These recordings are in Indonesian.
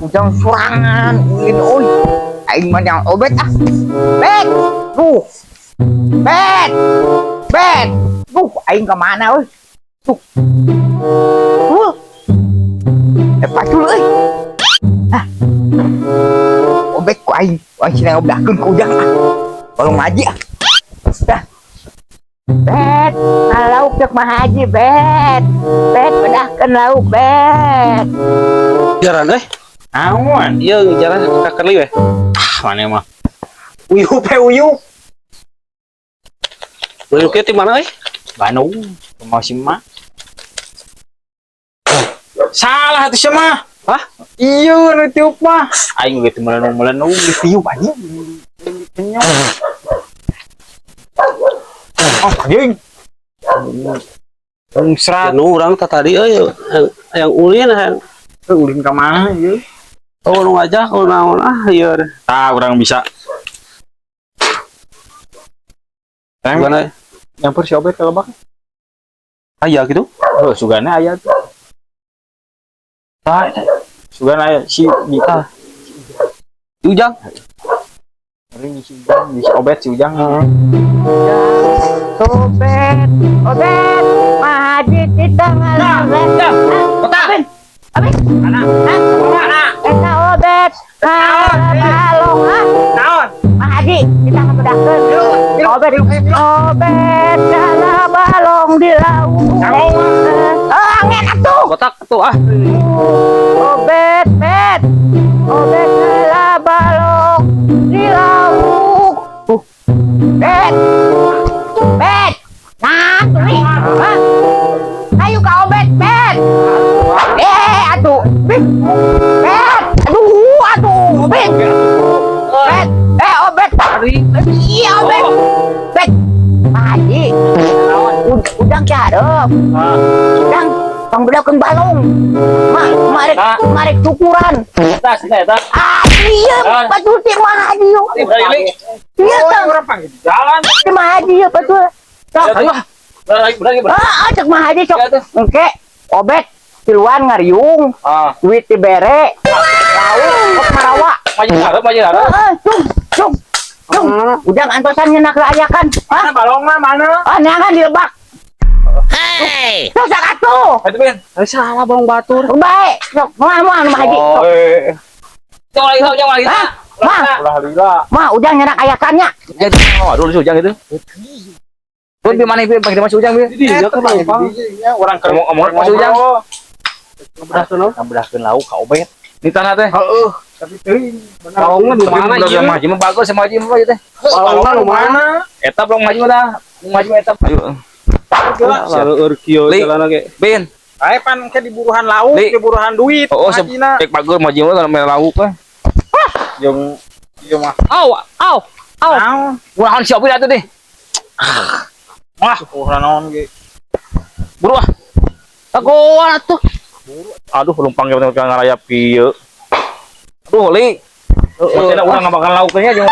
Ujang surangan ulin oi. Aing mah yang obat ah. Bet. Duh. Bet. Bet. Duh, aing ke mana euy? Tuh. Pacul euy. Ah. Obat ku aing. Wah, cenah ngobdakeun ku ujang ah. Tolong ngaji ah. Dah. Bet, lauk cek mah haji bet. Bet bedahkeun lauk bet. Jaran Naon? iya jaran kakak liwe mana mah Uyu pe uyu. uyu ke di mana Bandung, mau mah. salah tuh sama Hah? Iya, nu tiup mah. Aing gitu melenung ditiup aja. Penyok. Oh, anjing. Serat. orang tadi yang ulin Ulin ke mana ieu? oh nu ngajak oh naon iya Urang bisa. gimana Nyampur si Obet ke lebak. aya gitu Oh, sugana aya tuh. Sugana aya si Mika. ujang Ini si Ujang, si Obet si Ujang. Obet, Mahaji kita ngalah. Otak. Abis. Mana? Eta Obet. Balong ah. Naon? Mahaji kita ngabedahkeun. Obet salah balong di laut. Angin atuh. kotak tuh Obet salah balong di laut. Bet. Nah, tuli. Hah? Ayo ka Obet, bet. Atuh. Bet. Aduh, bet. Bet. Obet. Iya, Obet. Bet. Haji. Udang carep. Udang pangbedakeun balong. Marek cukuran. Iya, betul ti mah haji. Iya, tang. jalan Ti mah haji betul. Cek mah haji sok. Engke, Obet tiluan ngariung. Duit dibere. Lauk marawa. maju darah Cung. Udang antosan nyenak ayakan. Hah? balongna mana Neangan di lebak. Hey. Sok atuh. itu ben salah balong batur Baik. Sok, mah haji. Sok. jangan lagi Hah? Mah, alhamdulillah udang nyenak ayakannya. jadi waduh si ujang itu Bun di mana itu bagi masuk ujang bi Iya, orang kerja ngomong masuk ujang Ngabedahkeun lauk ka Obet. di tanah teh Tapi teuing. balongna di mana Iya. ieu maju mah bagus sama maju mah teh Balongna di mana? eta belum maju dah maju eta ayo lalu urkio jalan ge ben Ayo pan ke di buruhan lauk, Li. di buruhan duit. oh Majina. cek bagus maju mah kalau main lauk mah Jeung ieu mah. au Naon? burahan siapa atuh deh wah Buruhan naon ge. buru ah tagoan atuh aduh lumpang ge bener ngarayap ieu aduh li Maksudnya urang ngabakan lauknya jeung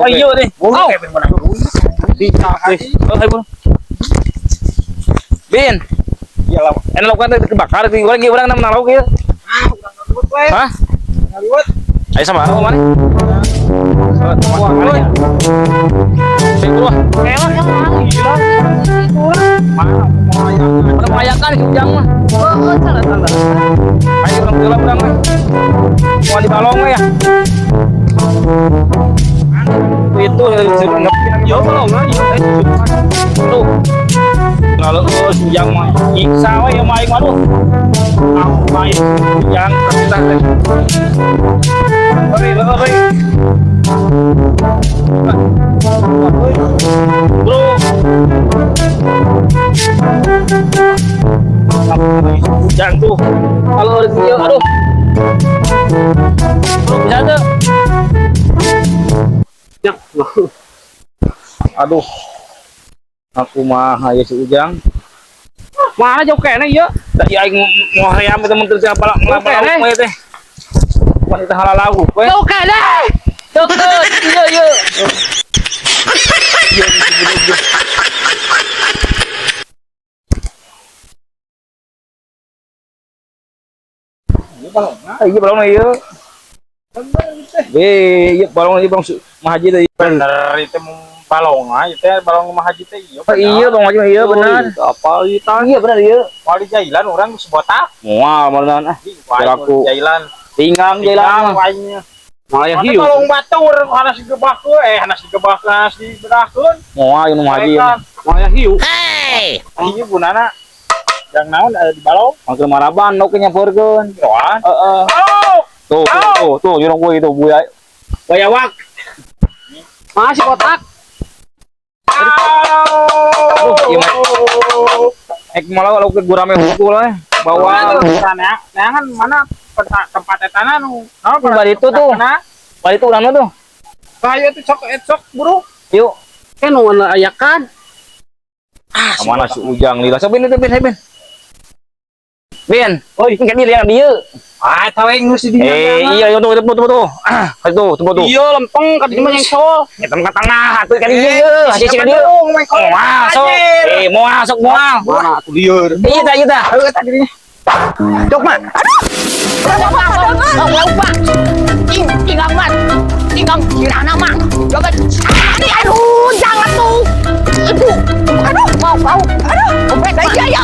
ayo deh au bin Iya lah. enak lauk teh kebakar di goreng urang menang lauk ieu hah Ngaliwat. ayo sama aku mana Mayakan ujang mah. Salah. Ayo orang gila urang mah. Mau di balong mah ya. Itu ngepi yo balong mah yo. Tuh. Lalu ujang mah iksa we ya main mah aku main ujang kita teh. Oi. Bro. Ujang tuh kalau dia aduh bisa tuh ya aduh aku mah aya si ujang mana jauh kene ieu da ieu aing mau hayam temen terus apa ngelawan we teh wanita halal lagu we jauh kene iya Iya balong iya. Iya balong mah haji teh. Bener itu balong aja teh balong mah haji teh iya. Iya bang haji iya benar. Apa itu? Iya benar iya. Wali jailan orang sebotak. Mual benar ah. Kiraku Jailan. tinggang jalan. Wainya. Malah Tapi hiu. balong batur hanas digebahkeun hanas dibedahkeun. Mual yang haji. Malah hiu. Ini gunana yang naon ada di balong. Mangkel maraban nu nyampeurkeun. Doan. Heeh. Halo. Tuh, jurang gue itu buaya. Wak. Masih kotak. Iya, Ek malah kalau ke gurame hukul lah. Bawa sana. Nangan mana tempat etana nu. bari itu tuh. Bari itu urang tuh. Kayu itu sok buru. Yuk. Kan warna ayakan. Kemana si Ujang lila? So Ben. Ben, oi, kan dia yang dia. Ah, taweng nu si Iya, tuh. Tuh. Iya lempeng kan cuma yang sol. Eta mah tengah, atuh kan dia. Hasil si dia. Masuk. Mau masuk. Mana tuh lieur. Iya dah. Ayo kata dirinya. Cok mak. Tinggang kirana mah. Joget. Aduh, jangan tuh. Ibu. Aduh, mau. Aduh, ompet aja ya.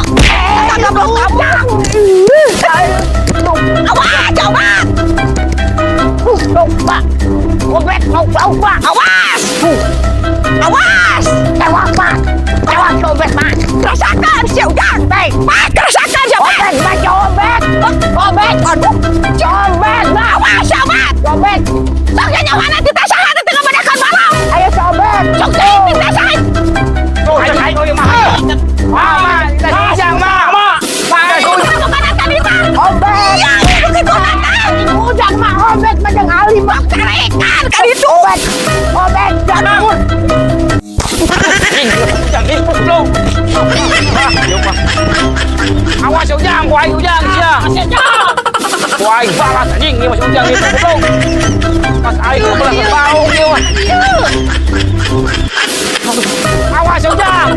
Kagak mau abang. Awas, coba. Pak. Ompet mau Pak. Awas. Awas. Tewak, Pak. Tewak ompet, Pak. Rasakan si Ujang, Pak. Rasakan si Ompet, Pak. Ompet. Aduh. Ompet, Pak. Awas, Ompet. Ompet. Soknya mana kita sahat tengah menekan malam. Ayo Ompet. Soknya kita sahat. Tuh, cai kau yang mahal. Mama, kita mama. Ompet. Ya, itu kunatan. Ujang mah Ompet majang alim mah tarekan kan itu. Ompet, jangan. Awas Ujang, buai Ujang sia. Buai balas anjing ini masih Ujang itu goblok. Pas aing belah bau ieu mah. Awas Ujang.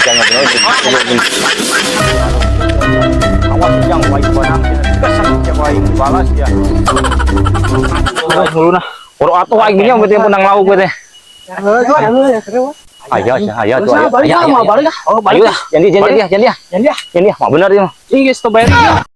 Jangan awas Ujang buai barang kesan ya buai balas ya. Muluna. Oro atuh aing nya berarti punang lauk teh. Ayo tuh. Ayo. Oh, ayo. Jangan dia. Mah bener dia. Ini geus bayar.